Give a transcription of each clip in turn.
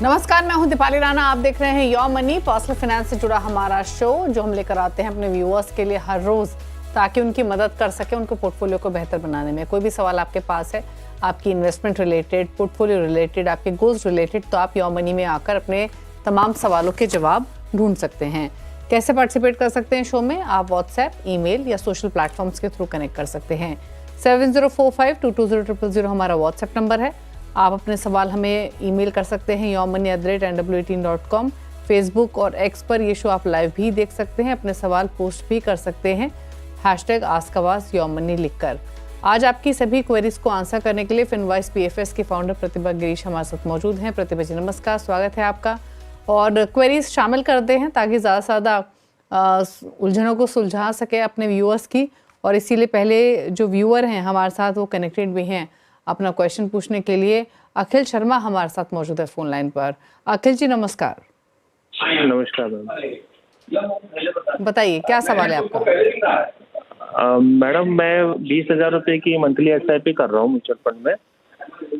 नमस्कार, मैं हूं दीपाली राणा। आप देख रहे हैं योर मनी, पर्सनल फाइनेंस से जुड़ा हमारा शो जो हम लेकर आते हैं अपने व्यूअर्स के लिए हर रोज, ताकि उनकी मदद कर सके उनके पोर्टफोलियो को बेहतर बनाने में। कोई भी सवाल आपके पास है, आपकी इन्वेस्टमेंट रिलेटेड, पोर्टफोलियो रिलेटेड, आपके गोल्स रिलेटेड, तो आप योर मनी में आकर अपने तमाम सवालों के जवाब ढूंढ सकते हैं। कैसे पार्टिसिपेट कर सकते हैं शो में? आप व्हाट्सएप, ईमेल या सोशल प्लेटफॉर्म्स के थ्रू कनेक्ट कर सकते हैं। 7045220000 हमारा व्हाट्सएप नंबर है। आप अपने सवाल हमें ईमेल कर सकते हैं yourmoney@nw18.com। फेसबुक और एक्स पर ये शो आप लाइव भी देख सकते हैं, अपने सवाल पोस्ट भी कर सकते हैं #AskAwaz लिखकर। आज आपकी सभी क्वेरीज को आंसर करने के लिए फिनवाइस पीएफएस के फाउंडर प्रतिभा गिरीश हमारे साथ मौजूद हैं। प्रतिभा जी नमस्कार, स्वागत है आपका। और क्वेरीज शामिल करते हैं ताकि ज़्यादा से ज़्यादा उलझनों को सुलझा सके अपने व्यूअर्स की, और इसीलिए पहले जो व्यूअर हैं हमारे साथ वो कनेक्टेड भी हैं अपना क्वेश्चन पूछने के लिए। अखिल शर्मा हमारे साथ मौजूद है फोन लाइन पर। अखिल जी नमस्कार। नमस्कार मैम, बताइए क्या सवाल है आपका? मैडम, मैं 20,000 रुपए की मंथली SIP कर रहा हूँ म्यूचुअल फंड में,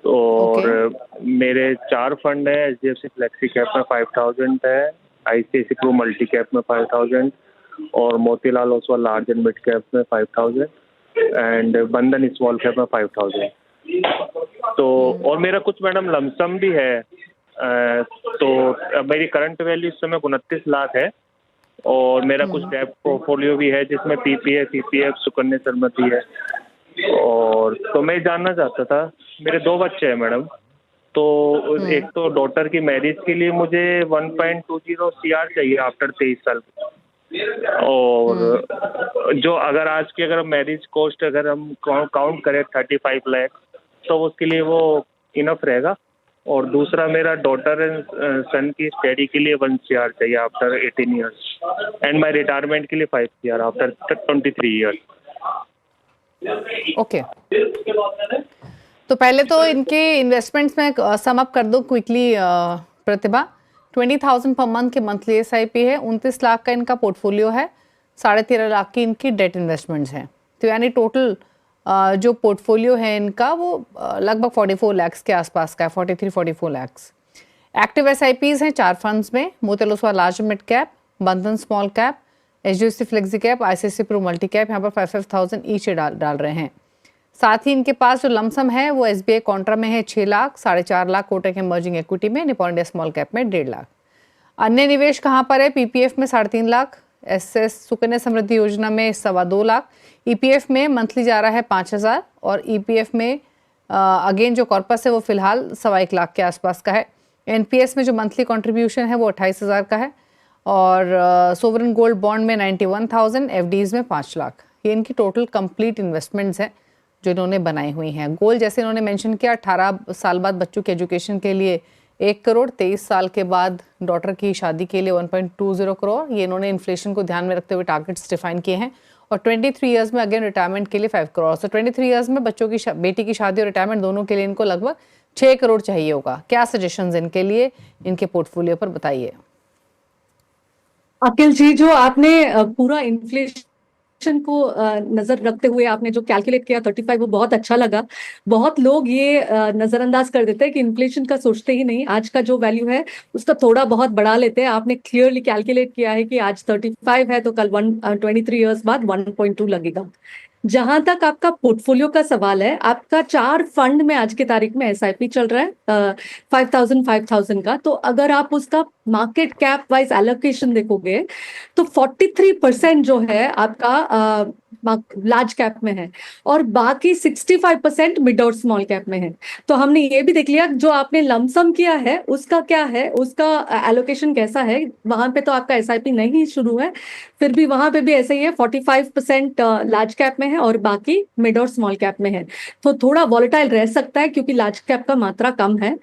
और मेरे 4 फंड है। HDFC फ्लेक्सी कैप में 5,000 है, ICICI प्रू मल्टी कैप में 5,000 और Motilal Oswal large and mid cap में 5,000 एंड बंधन स्मॉल कैप में 5,000। तो और मेरा कुछ मैडम लमसम भी है। तो मेरी करंट वैल्यू इस समय 29 लाख है, और मेरा कुछ डेट पोर्टफोलियो भी है जिसमें PPF, CPF, सुकन्या समृद्धि है। और तो मैं जानना चाहता था, मेरे 2 बच्चे हैं मैडम, तो एक तो डॉटर की मैरिज के लिए मुझे 1.20 CR चाहिए आफ्टर 23 साल, और जो अगर आज की अगर मैरिज कॉस्ट अगर हम काउंट करें 35 लाख, तो उसके लिए वो इनफ रहेगा। और दूसरा मेरा डॉटर एंड सन की स्टडी के लिए 1 CR चाहिए after 18 years, and my retirement के लिए 5 CR आफ्टर 23 ईयर्स। ओके, तो पहले तो इनके इन्वेस्टमेंट्स में सम अप कर दो क्विकली प्रतिभा। 20,000 पर मंथ के मंथली SIP है, 29 लाख का इनका पोर्टफोलियो है, 13.5 लाख की इनकी डेट इन्वेस्टमेंट्स हैं। तो यानी टोटल जो पोर्टफोलियो है इनका वो लगभग 44 लाख के आसपास का है, 43-44 लाख। एक्टिव SIPs हैं 4 फंड्स में, Motilal Oswal large mid cap, Bandhan small cap, HDFC flexi cap, ICICI Pru multi cap, यहाँ पर 5,000 ईच डाल रहे हैं। साथ ही इनके पास जो लमसम है वो SBI कॉन्ट्रा में है 6 लाख, 4.5 लाख कोटक इमर्जिंग इक्विटी में, निपॉन इंडिया स्मॉल कैप में 1.5 लाख। अन्य निवेश कहाँ पर है? PPF में 3.5 लाख, SS सुकन्या समृद्धि योजना में 2.25 लाख, EPF में मंथली जा रहा है 5,000, और EPF में अगेन जो कॉर्पस है वो फिलहाल 1.25 लाख के आसपास का है। NPS में जो मंथली कंट्रीब्यूशन है वो 28,000 का है, और सोवरन गोल्ड बॉन्ड में 91,000, FDs में 5 लाख। ये इनकी टोटल कंप्लीट इन्वेस्टमेंट्स हैं जो इन्होंने बनाई हुई हैं। गोल जैसे इन्होंने मेंशन किया, 18 साल बाद बच्चों के एजुकेशन के लिए 1 करोड़, 23 साल के बाद डॉटर की शादी के लिए 1.20 करोड़। ये इन्होंने इन्फ्लेशन को ध्यान में रखते हुए टारगेट्स डिफाइन किए हैं। और 23 इयर्स में अगेन रिटायरमेंट के लिए 5 करोड़। तो 23 इयर्स में बच्चों की बेटी की शादी और रिटायरमेंट दोनों के लिए इनको लगभग 6 करोड़ चाहिए होगा। क्या सजेशंस इनके लिए, इनके पोर्टफोलियो पर बताइए। अखिल जी, जो आपने पूरा इन्फ्लेशन को नजर रखते हुए आपने जो कैलकुलेट किया 35, वो बहुत अच्छा लगा। बहुत लोग ये नजरअंदाज कर देते हैं कि इन्फ्लेशन का सोचते ही नहीं, आज का जो वैल्यू है उसका थोड़ा बहुत बढ़ा लेते हैं। आपने क्लियरली कैलकुलेट किया है कि आज 35 है तो कल 23 इयर्स बाद 1.2 लगेगा। जहां तक आपका पोर्टफोलियो का सवाल है, आपका 4 फंड में आज की तारीख में SIP चल रहा है 5,000 का। तो अगर आप उसका मार्केट कैप वाइज एलोकेशन देखोगे तो 43% जो है आपका लार्ज कैप में है, और बाकी 65% मिड और स्मॉल कैप में है। तो हमने ये भी देख लिया जो आपने लमसम किया है उसका क्या है, उसका एलोकेशन कैसा है। वहां पे तो आपका SIP नहीं शुरू है, फिर भी वहां पे भी ऐसे ही है, 45% लार्ज कैप में है और बाकी मिड और स्मॉल कैप में है। तो थोड़ा वॉलेटाइल रह सकता है क्योंकि लार्ज कैप का मात्रा कम है।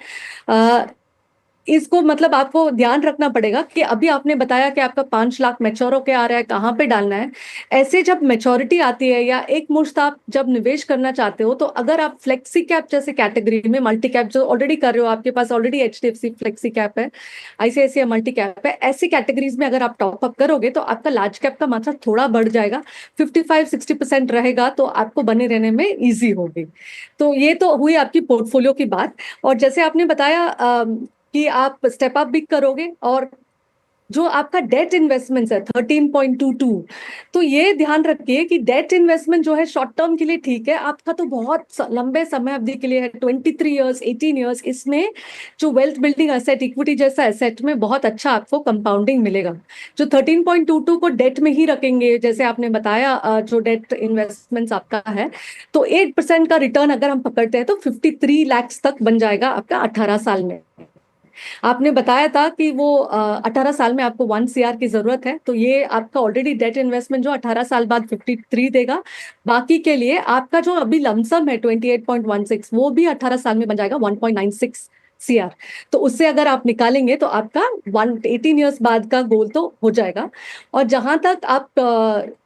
इसको मतलब आपको ध्यान रखना पड़ेगा कि अभी आपने बताया कि आपका 5 लाख मैच्योर होके आ रहा है, कहाँ पे डालना है। ऐसे जब मैच्योरिटी आती है या एक मुश्त आप जब निवेश करना चाहते हो, तो अगर आप फ्लेक्सी कैप जैसे कैटेगरी में, मल्टी कैप जो ऑलरेडी कर रहे हो, आपके पास ऑलरेडी HDFC फ्लेक्सी कैप है, ICICI मल्टी कैप है, ऐसी कैटेगरीज में अगर आप टॉप अप करोगे तो आपका लार्ज कैप का मात्रा थोड़ा बढ़ जाएगा, 55-60% रहेगा, तो आपको बने रहने में ईजी होगी। तो ये तो हुई आपकी पोर्टफोलियो की बात। और जैसे आपने बताया कि आप स्टेप अप भी करोगे, और जो आपका डेट इन्वेस्टमेंट है 13.22, तो ये ध्यान रखिए कि डेट इन्वेस्टमेंट जो है शॉर्ट टर्म के लिए ठीक है, आपका तो बहुत लंबे समय अवधि के लिए है, 23 ईयर्स, 18 ईयर्स। इसमें जो वेल्थ बिल्डिंग एसेट, इक्विटी जैसा एसेट में बहुत अच्छा आपको कंपाउंडिंग मिलेगा। जो 13.22 को डेट में ही रखेंगे, जैसे आपने बताया, जो डेट इन्वेस्टमेंट्स आपका है, तो 8% का रिटर्न अगर हम पकड़ते हैं तो 53 लाख तक बन जाएगा आपका 18 साल में। आपने बताया था कि वो 18 साल में आपको 1 CR की जरूरत है, तो ये आपका ऑलरेडी डेट इन्वेस्टमेंट जो 18 साल बाद 53 देगा। बाकी के लिए आपका जो अभी लमसम है 28.16, वो भी 18 साल में बन जाएगा 1.96 CR। तो उससे अगर आप निकालेंगे तो आपका 18 ईयर्स बाद का गोल तो हो जाएगा। और जहां तक आप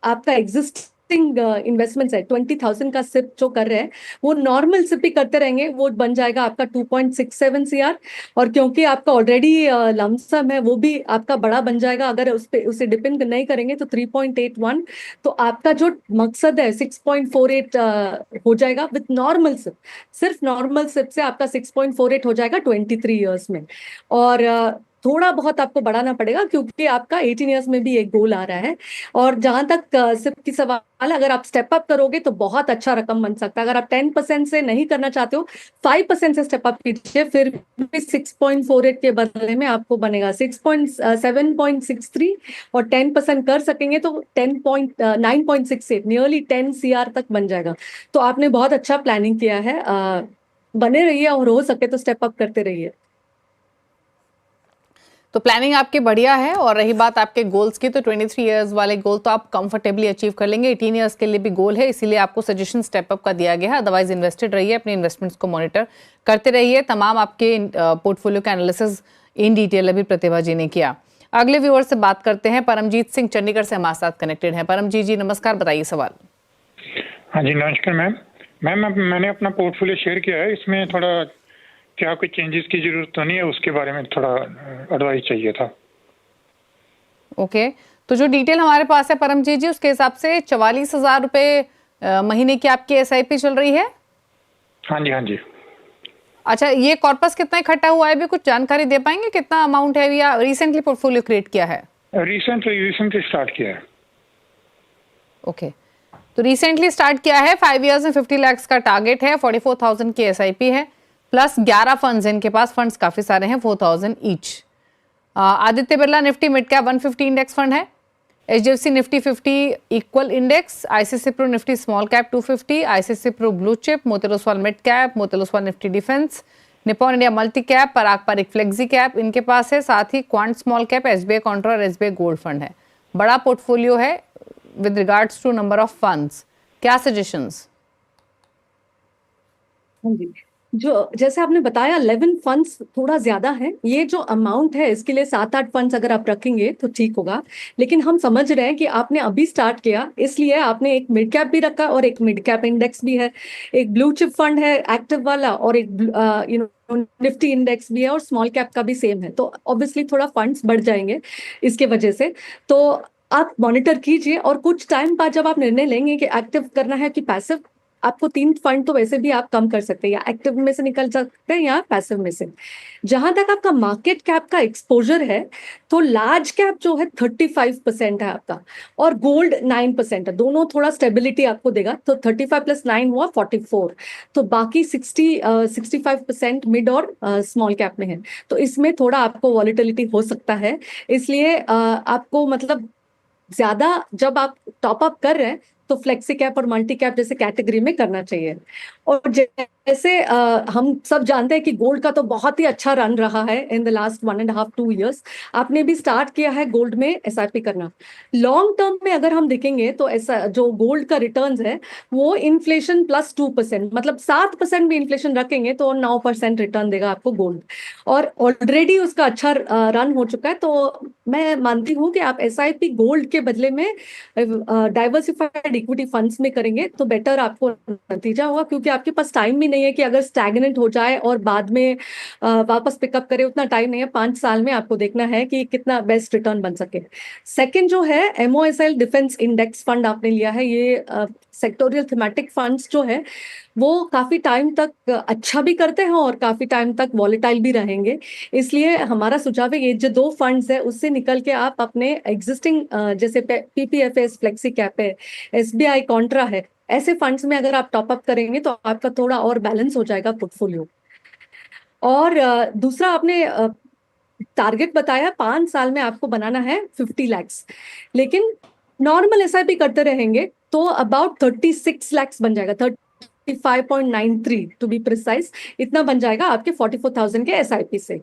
आपका एग्जिस्टिंग इन्वेस्टमेंट्स है, 20,000 का सिप जो कर रहे हैं, वो नॉर्मल सिप ही करते रहेंगे, वो बन जाएगा आपका 2.67 CR। और क्योंकि आपका ऑलरेडी लमसम है, वो भी आपका बड़ा बन जाएगा, अगर उस पे उसे डिपेंड नहीं करेंगे तो 3.81। तो आपका जो मकसद है 6.48 हो जाएगा विथ नॉर्मल सिप। सिर्फ नॉर्मल सिप से आपका 6.48 हो जाएगा 23 ईयर्स में। और थोड़ा बहुत आपको बढ़ाना पड़ेगा क्योंकि आपका 18 ईयर्स में भी एक गोल आ रहा है। और जहां तक सिप की सवाल, अगर आप स्टेप अप करोगे तो बहुत अच्छा रकम बन सकता है। अगर आप 10% से नहीं करना चाहते हो, 5% से स्टेप अप कीजिए, फिर भी 6.48 के बदले में आपको बनेगा 7.63। और 10% कर सकेंगे तो 9.68, नियरली 10 CR तक बन जाएगा। तो आपने बहुत अच्छा प्लानिंग किया है। बने रहिए और हो सके तो स्टेप अप करते रहिए। तो प्लानिंग आपकी बढ़िया है। और रही बात आपके गोल्स की, तो 23 इयर्स वाले गोल तो आप कंफर्टेबली अचीव कर लेंगे। 18 इयर्स के लिए भी गोल है, इसीलिए आपको सजेशन स्टेप अप का दिया गया है। अदरवाइज इन्वेस्टेड रहिए, अपने इन्वेस्टमेंट्स को मॉनिटर करते रहिए। तमाम आपके पोर्टफोलियो का एनालिसिस इन डिटेल अभी प्रतिभा जी ने किया। अगले व्यूअर से बात करते हैं। परमजीत सिंह चंडीगढ़ से हमारे साथ कनेक्टेड है। परमजीत जी नमस्कार, बताइए सवाल। हाँ जी नमस्कार मैम। मैंने अपना पोर्टफोलियो शेयर किया है, इसमें थोड़ा क्या कोई चेंजेस की जरूरत तो नहीं है, उसके बारे में थोड़ा एडवाइस चाहिए था। ओके, तो जो डिटेल हमारे पास है परमजीत जी, उसके हिसाब से 44,000 रुपए महीने की आपकी SIP चल रही है। हाँ जी हाँ जी। अच्छा, ये कॉर्पस कितना इकट्ठा हुआ है, भी कुछ जानकारी दे पाएंगे कितना अमाउंट है, या रिसेंटली पोर्टफोलियो क्रिएट किया है? रिसेंटली स्टार्ट किया है। ओके, तो रिसेंटली स्टार्ट किया है। 5 इयर्स में 50 लाख का टारगेट है। 44,000 की SIP है, प्लस 11 फंड्स इनके पास। फंड्स काफी सारे हैं, 4,000 each. Aditya Birla Nifty mid cap 150 index fund है। HDFC Nifty 50 equal index, ICICI Pru Nifty small cap 250, ICICI Pru blue chip, Motilal Oswal mid cap, Motilal Oswal Nifty defence, Nippon India multi cap, Parag Parikh flexi cap इनके पास है। साथ ही Quant small cap, SBI contra और SBI gold fund है। बड़ा portfolio है with regards to number of funds. क्या सजेशंस? हाँ जी, जो जैसे आपने बताया 11 फंड्स थोड़ा ज्यादा है। ये जो अमाउंट है इसके लिए 7-8 फंड्स अगर आप रखेंगे तो ठीक होगा। लेकिन हम समझ रहे हैं कि आपने अभी स्टार्ट किया, इसलिए आपने एक मिड कैप भी रखा और एक मिड कैप इंडेक्स भी है, एक ब्लू चिप फंड है एक्टिव वाला, और एक निफ्टी इंडेक्स भी है, और स्मॉल कैप का भी सेम है। तो ऑब्वियसली थोड़ा फंड्स बढ़ जाएंगे इसके वजह से। तो आप मॉनिटर कीजिए, और कुछ टाइम बाद जब आप निर्णय लेंगे कि एक्टिव करना है कि पैसिव, आपको 3 फंड तो वैसे भी आप कम कर सकते हैं, या एक्टिव में से निकल सकते हैं या पैसिव में से। जहां तक आपका मार्केट कैप का एक्सपोजर है, तो लार्ज कैप जो है 35% है आपका, और गोल्ड 9% है। दोनों थोड़ा स्टेबिलिटी आपको देगा। तो 35 + 9 हुआ 44। तो बाकी 65% मिड और स्मॉल कैप में है। तो इसमें थोड़ा आपको वॉलिटिलिटी हो सकता है। इसलिए आपको मतलब ज्यादा जब आप टॉप अप कर रहे हैं तो फ्लेक्सी कैप और मल्टी कैप जैसे कैटेगरी में करना चाहिए। और जैसे हम सब जानते हैं कि गोल्ड का तो बहुत ही अच्छा रन रहा है इन द लास्ट 1.5-2 ईयर्स। आपने भी स्टार्ट किया है गोल्ड में SIP करना। लॉन्ग टर्म में अगर हम देखेंगे तो ऐसा जो गोल्ड का रिटर्न्स है वो इन्फ्लेशन प्लस 2%, मतलब 7% भी इन्फ्लेशन रखेंगे तो 9% रिटर्न देगा आपको गोल्ड। और ऑलरेडी उसका अच्छा रन हो चुका है। तो मैं मानती हूँ कि आप SIP गोल्ड के बदले में डाइवर्सिफाइड इक्विटी फंड्स में करेंगे तो बेटर आपको नतीजा होगा, क्योंकि आपके पास टाइम भी नहीं है कि अगर स्टैग्नेंट हो जाए और बाद में वापस पिकअप करे, उतना टाइम नहीं है। 5 साल में आपको देखना है कि कितना बेस्ट रिटर्न बन सके। सेकंड जो है MOSL डिफेंस इंडेक्स फंड आपने लिया है, ये सेक्टोरियल थीमेटिक फंड्स जो है वो काफी टाइम तक अच्छा भी करते हैं और काफी टाइम तक वॉलेटाइल भी रहेंगे। इसलिए हमारा सुझाव है ये जो दो फंड्स है उससे निकल के आप अपने एग्जिस्टिंग जैसे पीपीएफएस, फ्लेक्सी कैप है, एसबीआई कॉन्ट्रा है, ऐसे फंड्स में अगर आप टॉपअप करेंगे तो आपका थोड़ा और बैलेंस हो जाएगा पोर्टफोलियो। और दूसरा आपने टारगेट बताया 5 साल में आपको बनाना है 50 लैक्स, लेकिन नॉर्मल एसआईपी करते रहेंगे तो अबाउट 36 लैक्स बन जाएगा, 35.93 टू बी प्रिसाइज, इतना बन जाएगा आपके 44,000 के एसआईपी से।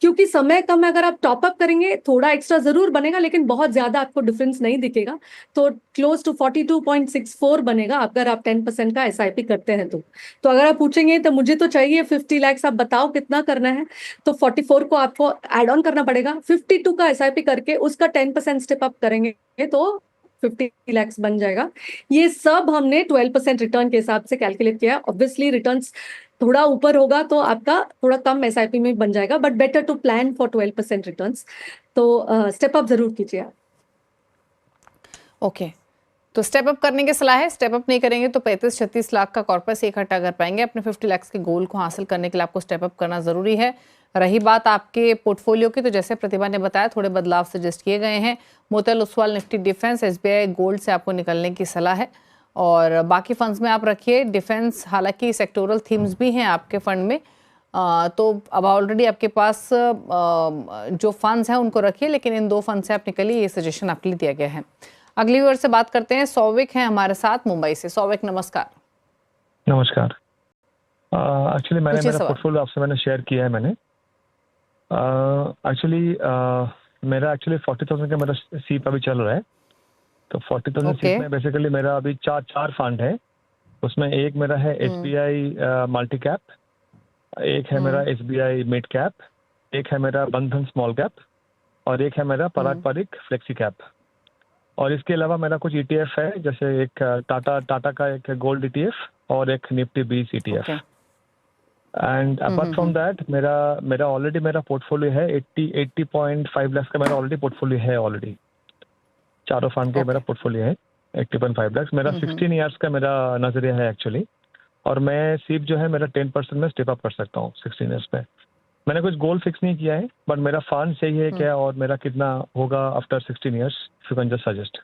क्योंकि समय कम है, अगर आप टॉपअप करेंगे थोड़ा एक्स्ट्रा जरूर बनेगा लेकिन बहुत ज्यादा आपको डिफरेंस नहीं दिखेगा, तो क्लोज टू 42.64 बनेगा अगर आप 10% का एसआईपी करते हैं तो अगर आप पूछेंगे तो मुझे तो चाहिए 50 लैक्स, आप बताओ कितना करना है, तो 44 को आपको एड ऑन करना पड़ेगा, 52 का एसआईपी करके उसका 10% स्टेप अप करेंगे तो 50 लैक्स बन जाएगा। ये सब हमने 12% रिटर्न के हिसाब से कैलकुलेट किया। ऑब्वियसली रिटर्न्स थोड़ा ऊपर होगा तो आपका थोड़ा कम एसआईपी में बन जाएगा, but better to plan for 12% returns. तो स्टेप अप जरूर कीजिए आप। ओके, तो स्टेप अप करने की सलाह है। स्टेप अप नहीं करेंगे तो 35-36 लाख का कॉर्पस इकट्ठा कर पाएंगे। अपने 50 लाख के गोल को हासिल करने के लिए आपको स्टेप अप करना जरूरी है। रही बात आपके पोर्टफोलियो की, तो जैसे प्रतिभा ने बताया थोड़े बदलाव सजेस्ट किए गए हैं। Motilal Oswal, Nifty defence, SBI gold से आपको निकलने की सलाह है और बाकी फंड्स में आप रखिए डिफेंस। हालांकि सेक्टोरल थीम्स भी हैं आपके फंड में, तो अब ऑलरेडी आपके पास जो फंड्स हैं उनको रखिए, लेकिन इन दो फंड से आप निकलिए, ये सजेशन आपके लिए दिया गया है। अगली व्यूअर से बात करते हैं। सौविक हैं हमारे साथ मुंबई से। सौविक नमस्कार। नमस्कार। एक्चुअली मैंने पूछिए मेरा सवाल। पोर्टफोलियो आपसे मैंने शेयर किया है। मैंने एक्चुअली मेरा एक्चुअली 40,000 का मेरा सीप अभी चल रहा है। तो 40,000 ओके। सीप में बेसिकली मेरा अभी चार फंड है। उसमें एक मेरा है एसबीआई मल्टी कैप, एक है मेरा एसबीआई मिड कैप, एक है मेरा बंधन स्मॉल कैप और एक है मेरा पराग पारिक फ्लेक्सी कैप। और इसके अलावा मेरा कुछ ईटीएफ है, जैसे एक टाटा का एक गोल्ड ईटीएफ और एक Nifty 20 ETF. And apart from that मेरा ऑलरेडी मेरा पोर्टफोलियो है 80.5 लाख का मेरा ऑलरेडी पोर्टफोलियो है। ऑलरेडी चारों फंड के मेरा पोर्टफोलियो है 80.5 लाख। मेरा 16 इयर्स का मेरा नजरिया है एक्चुअली, और मैं सिर्फ जो है मेरा 10% में स्टेप अप कर सकता हूँ 16 इयर्स में। मैंने कुछ गोल फिक्स नहीं किया है, बट मेरा फंड सही है क्या और मेरा कितना होगा after 16 years, you can just suggest.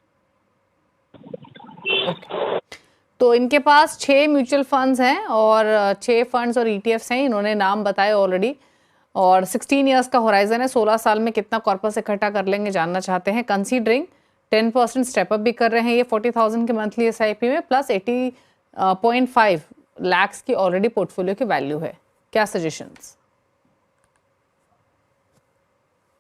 तो इनके पास 6 म्यूचुअल फंड्स हैं और 6 फंड्स और ईटीएफ्स हैं, इन्होंने नाम बताए ऑलरेडी, और 16 इयर्स का होराइजन है। 16 साल में कितना कॉर्पस इकट्ठा कर लेंगे जानना चाहते हैं। कंसीडरिंग 10% स्टेप अप भी कर रहे हैं ये 40,000 के मंथली एसआईपी में, प्लस 80.5 लाख की ऑलरेडी पोर्टफोलियो की वैल्यू है। क्या सजेशंस?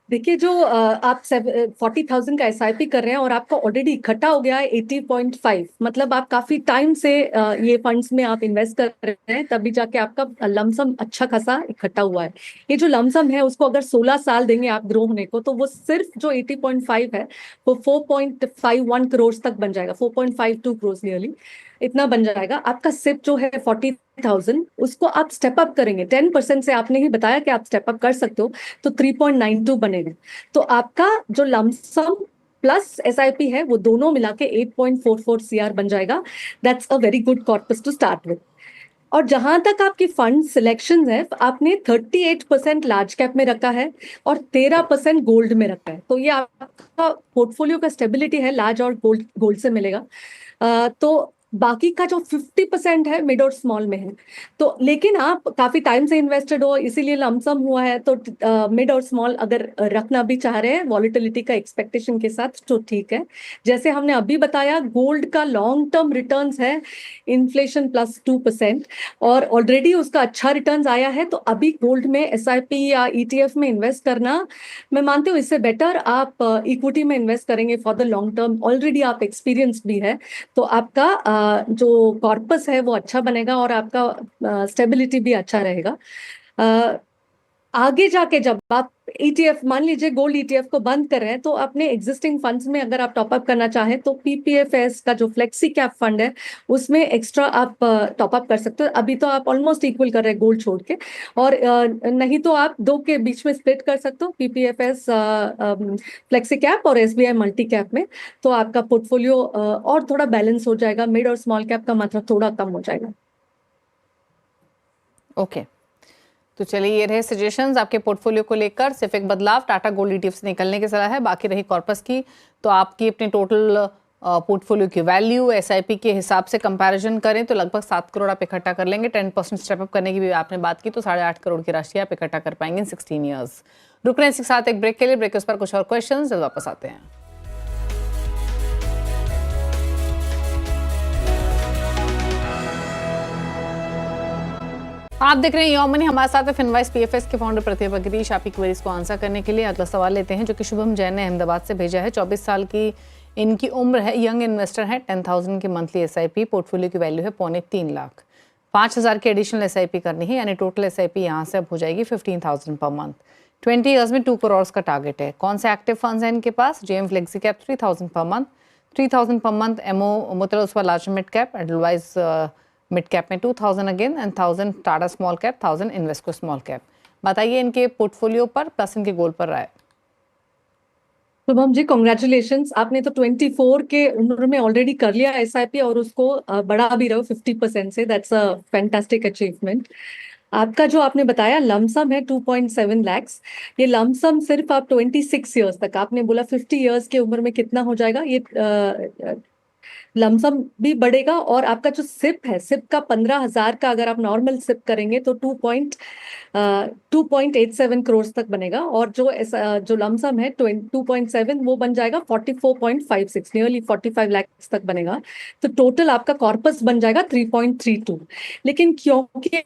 देखिए, जो आप 40,000 का एसआईपी कर रहे हैं और आपका ऑलरेडी इकट्ठा हो गया है 80.5, मतलब आप काफी टाइम से ये फंड्स में आप इन्वेस्ट कर रहे हैं, तभी जाके आपका लमसम अच्छा खासा इकट्ठा हुआ है। ये जो लमसम है उसको अगर 16 साल देंगे आप ग्रो होने को, तो वो सिर्फ जो 80.5 है वो 4.51 करोड़ तक बन जाएगा, 4.52 करोड़ नियरली इतना बन जाएगा। आपका सिप जो है 40,000, उसको आप स्टेप अप करेंगे 10% से, आपने ही बताया कि आप स्टेप अप कर सकते हो, तो 3.92 बनेगा। तो आपका जो लमसम प्लस एसआईपी है वो दोनों मिला के 8.44 सीआर बन जाएगा। That's a very good corpus to start with. और जहां तक आपकी फंड सिलेक्शन है, आपने 38% लार्ज कैप में रखा है और 13% गोल्ड में रखा है, तो ये आपका पोर्टफोलियो का स्टेबिलिटी है, लार्ज और गोल्ड से मिलेगा। तो बाकी का जो 50% है मिड और स्मॉल में है। तो लेकिन आप काफी टाइम से इन्वेस्टेड हो, इसीलिए लमसम हुआ है, तो मिड और स्मॉल अगर रखना भी चाह रहे हैं वॉलेटिलिटी का एक्सपेक्टेशन के साथ, तो ठीक है। जैसे हमने अभी बताया, गोल्ड का लॉन्ग टर्म रिटर्न्स है इन्फ्लेशन प्लस 2%, और ऑलरेडी उसका अच्छा रिटर्न्स आया है। तो अभी गोल्ड में एसआईपी या ईटीएफ में इन्वेस्ट करना, मैं मानती हूँ इससे बेटर आप इक्विटी में इन्वेस्ट करेंगे for the long term. Already आप एक्सपीरियंस भी है, तो आपका जो कॉर्पस है वो अच्छा बनेगा और आपका स्टेबिलिटी भी अच्छा रहेगा। आगे जाके जब आप ETF, मान लीजिए गोल्ड ETF को बंद कर रहे हैं, तो अपने एग्जिस्टिंग फंड्स में अगर आप टॉपअप करना चाहें तो PPFS का जो फ्लेक्सी कैप फंड है उसमें एक्स्ट्रा आप टॉपअप कर सकते हो। अभी तो आप ऑलमोस्ट इक्वल कर रहे हैं गोल्ड छोड़ के, और नहीं तो आप दो के बीच में स्प्लिट कर सकते हो, PPFS फ्लेक्सी कैप और SBI मल्टी कैप में। तो आपका पोर्टफोलियो और थोड़ा बैलेंस हो जाएगा, मिड और स्मॉल कैप का मतलब थोड़ा कम हो जाएगा। ओके तो चलिए, ये रहे सजेशंस आपके पोर्टफोलियो को लेकर। सिर्फ एक बदलाव, टाटा गोल्ड ETF से निकलने की सलाह है, बाकी रही कॉर्पस की। तो आपकी अपने टोटल पोर्टफोलियो की वैल्यू SIP के हिसाब से कंपैरिजन करें तो लगभग 7 करोड़ आप इकट्ठा कर लेंगे। 10% स्टेप अप करने की भी आपने बात की, तो 8.5 करोड़ की राशि आप इकट्ठा कर पाएंगे इन 16 ईयर्स। रुक रहे हैं इसके साथ एक ब्रेक के लिए। ब्रेक के उस पर कुछ और क्वेश्चन जब वापस आते हैं। आप देख रहे हैं योर मनी, हमारे साथ है फिनवाइस PFS के फाउंडर प्रतिभा गिरीश। आपकी क्वेरीज को आंसर करने के लिए अगला सवाल लेते हैं, जो कि शुभम जैन ने अहमदाबाद से भेजा है। 24 साल की इनकी उम्र है, यंग इन्वेस्टर है, 10,000 की मंथली SIP, पोर्टफोलियो की वैल्यू है 3.25 लाख। 5,000 की एडिशनल SIP करनी है, यानी टोटल SIP यहाँ से अब हो जाएगी 15,000 पर मंथ। 20 ईयर्स में 2 करोड़ का टारगेट है। कौन से एक्टिव फंड्स हैं इनके पास? JM flexi cap 3,000 per month, 3,000 per month MO मतलब उस पर large mid cap, Edelweiss mid cap में 2,000 again, and 1,000 Tata small cap, 1,000 Invesco small cap. बताइए इनके पोर्टफोलियो पर प्लस इनके गोल पर राय। शुभम जी, कॉन्ग्रेचुलेशंस, आपने तो 24 के उम्र में ऑलरेडी कर लिया SIP और उसको बढ़ा भी रहे हो 50% से। That's a fantastic achievement. आपका जो आपने बताया लमसम है 2.7 लाख्स, ये लमसम सिर्फ आप 26 ईयर्स तक, आपने बोला 50 ईयर्स की उम्र में कितना हो जाएगा, ये लमसम भी बढ़ेगा। और आपका जो सिप है, सिप का 15,000 का अगर आप नॉर्मल सिप करेंगे तो 2.87 करोड़ तक बनेगा, और जो लमसम है 2.7 वो बन जाएगा 44.56, नियरली 45 लाख तक बनेगा। तो टोटल आपका कॉर्पस बन जाएगा 3.32। लेकिन क्योंकि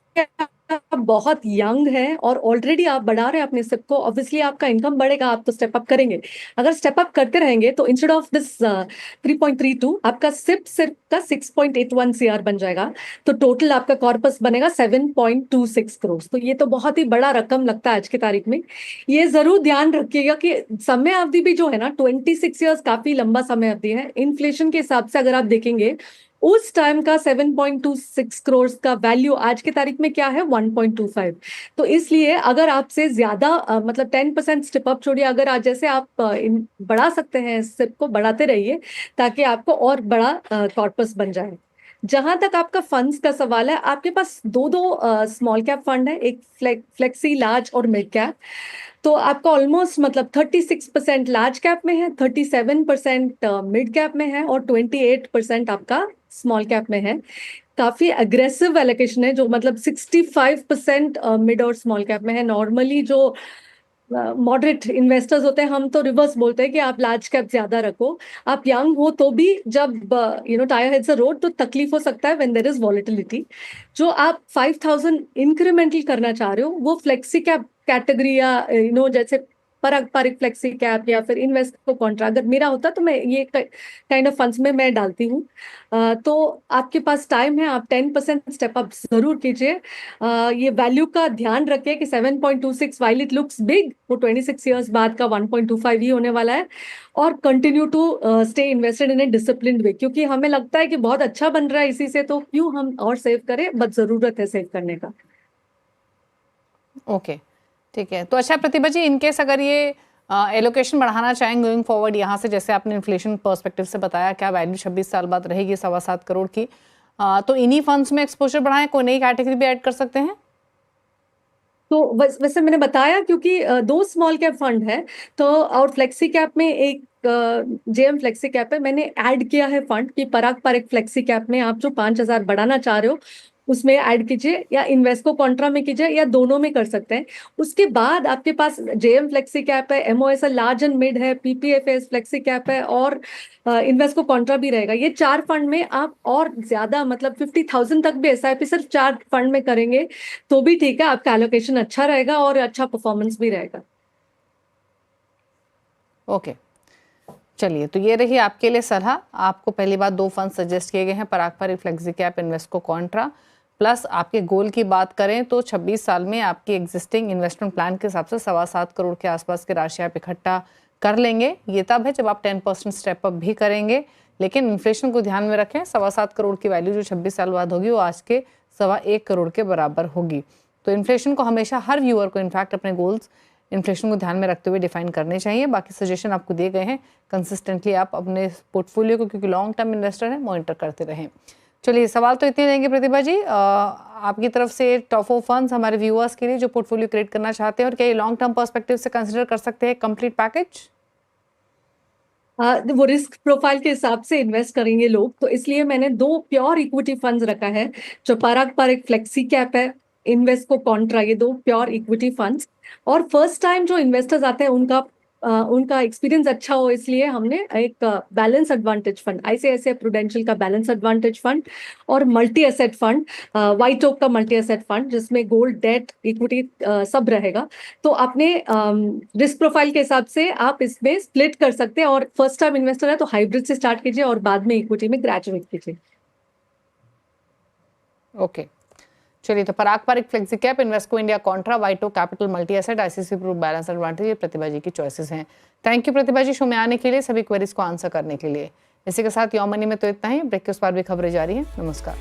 आप बहुत यंग है और ऑलरेडी आप बढ़ा रहे हैं अपने सिप को, ऑब्वियसली आपका इनकम बढ़ेगा, आप तो स्टेप अप करेंगे। अगर स्टेप अप करते रहेंगे तो इंस्टेड ऑफ दिस 3.32 आपका सिप का 6.81 CR बन जाएगा। तो टोटल आपका कॉर्पस बनेगा 7.26 करोड़। तो ये तो बहुत ही बड़ा रकम लगता है आज की तारीख में। ये जरूर ध्यान रखिएगा कि समय अवधि भी जो है ना, 26 ईयर्स काफी लंबा समय अवधि है। इन्फ्लेशन के हिसाब से अगर आप देखेंगे उस टाइम का 7.26 करोड़ का वैल्यू आज की तारीख में क्या है, 1.25। तो इसलिए अगर आपसे ज्यादा मतलब 10% स्टेप अप छोड़िए, अगर आज जैसे आप बढ़ा सकते हैं, सिप को बढ़ाते रहिए ताकि आपको और बड़ा कॉर्पस बन जाए। जहां तक आपका फंड्स का सवाल है, आपके पास दो स्मॉल कैप फंड है, एक फ्लेक्सी लार्ज और मिड कैप। तो आपका ऑलमोस्ट मतलब 36% लार्ज कैप में है, 37% मिड कैप में है और 28% आपका स्मॉल कैप में है। काफी अग्रेसिव एलोकेशन है, जो मतलब 65% मिड और स्मॉल कैप में है। नॉर्मली जो मॉडरेट इन्वेस्टर्स होते हैं, हम तो रिवर्स बोलते हैं कि आप लार्ज कैप ज्यादा रखो। आप यंग हो तो भी जब टायर हिट्स अ रोड तो तकलीफ हो सकता है व्हेन देयर इज वॉलेटिलिटी। जो आप 5,000 इंक्रीमेंटल करना चाह रहे हो वो फ्लेक्सी कैप कैटेगरी या जैसे पारंपरिक फ्लेक्सी कैप या फिर इन्वेस्ट को कॉन्ट्रा, अगर मेरा होता तो मैं ये काइंड ऑफ फंड्स में मैं डालती हूँ। तो आपके पास टाइम है, आप 10% स्टेप अप जरूर कीजिए। ये वैल्यू का ध्यान रखें कि 7.26 वाइल इट लुक्स बिग, वो 26 ईयर्स बाद का 1.25 ही होने वाला है। और continue to stay invested in a disciplined way, क्योंकि हमें लगता है कि बहुत अच्छा बन रहा है इसी से, तो क्यों हम और सेव करें, बस जरूरत है सेव करने का। ओके ठीक है। तो अच्छा प्रतिभा जी, इनकेस अगर ये एलोकेशन बढ़ाना चाहें गोइंग फॉरवर्ड यहाँ से, जैसे आपने इन्फ्लेशन पर्सपेक्टिव से बताया, क्या वैल्यू 26 साल बाद रहेगी 7.25 करोड़ की, तो इन्हीं फंड्स में एक्सपोजर बढ़ाएं, कोई नई कैटेगरी भी ऐड कर सकते हैं? तो वैसे मैंने बताया, क्योंकि दो स्मॉल कैप फंड है तो, और फ्लेक्सी कैप में एक JM फ्लेक्सी कैप है, मैंने ऐड किया है फंड कि पारंपरिक फ्लेक्सी कैप में आप जो 5,000 बढ़ाना चाह रहे हो उसमें ऐड कीजिए, या इन्वेस्को कॉन्ट्रा में कीजिए, या दोनों में कर सकते हैं। उसके बाद आपके पास JM फ्लेक्सी कैप है, MOSL लार्ज एंड मिड है, PPFS फ्लेक्सी कैप है और इन्वेस्को कॉन्ट्रा भी रहेगा। ये 4 फंड में आप और ज्यादा मतलब 50,000 तक भी SIP सिर्फ 4 फंड में करेंगे तो भी ठीक है, आपका एलोकेशन अच्छा रहेगा और अच्छा परफॉर्मेंस भी रहेगा। ओके चलिए, तो ये रही आपके लिए सलाह। आपको पहली बार 2 फंड सजेस्ट किए गए हैं, पारंपरिक flexi cap, Invesco Contra. Plus आपके गोल की बात करें तो 26 साल में आपकी एग्जिस्टिंग इन्वेस्टमेंट प्लान के हिसाब से 7.25 करोड़ के आसपास की राशि आप इकट्ठा कर लेंगे। ये तब है जब आप 10% स्टेप अप भी करेंगे, लेकिन इन्फ्लेशन को ध्यान में रखें। 7.25 करोड़ की वैल्यू जो 26 साल बाद होगी वो आज के 1.25 करोड़ के बराबर होगी। तो इन्फ्लेशन को हमेशा हर व्यूअर को इनफैक्ट अपने गोल्स इन्फ्लेशन को ध्यान में रखते हुए डिफाइन करने चाहिए। बाकी सजेशन आपको दिए गए हैं, कंसिस्टेंटली आप अपने पोर्टफोलियो को, क्योंकि लॉन्ग टर्म इन्वेस्टर है, मॉनिटर करते रहें। चलिए, सवाल तो इतने रहेंगे प्रतिभा जी। आपकी तरफ से टॉप ऑफ फंड्स हमारे व्यूअर्स के लिए जो पोर्टफोलियो क्रिएट करना चाहते हैं, और क्या ये लॉन्ग टर्म पर्सपेक्टिव से कंसिडर कर सकते हैं कंप्लीट पैकेज? वो रिस्क प्रोफाइल के हिसाब से इन्वेस्ट करेंगे लोग, तो इसलिए मैंने 2 प्योर इक्विटी फंड्स रखा है, जो पराग पर एक फ्लेक्सी कैप है, इन्वेस्को कॉन्ट्रा, ये 2 प्योर इक्विटी फंड्स। और फर्स्ट टाइम जो इन्वेस्टर्स आते हैं उनका एक्सपीरियंस अच्छा हो, इसलिए हमने एक balance advantage fund, ICICI prudential का बैलेंस एडवांटेज फंड और multi asset fund, white oak का मल्टी एसेट फंड, जिसमें गोल्ड, डेट, इक्विटी सब रहेगा। तो अपने रिस्क प्रोफाइल के हिसाब से आप इसमें स्प्लिट कर सकते हैं, और फर्स्ट टाइम इन्वेस्टर है तो हाइब्रिड से स्टार्ट कीजिए और बाद में इक्विटी में ग्रेजुएट कीजिए। ओके, चलिए, तो पराग पर एक flexi cap, Invesco India contra, WhiteOak capital multi asset, ICC Pru balance advantage, ये प्रतिभा जी की चॉइसेस हैं। Thank you Pratibha ji show में आने के लिए, सभी क्वेरीज को आंसर करने के लिए। इसी के साथ योर मनी में तो इतना ही। ब्रेक के उस पार भी खबरें जारी हैं। नमस्कार।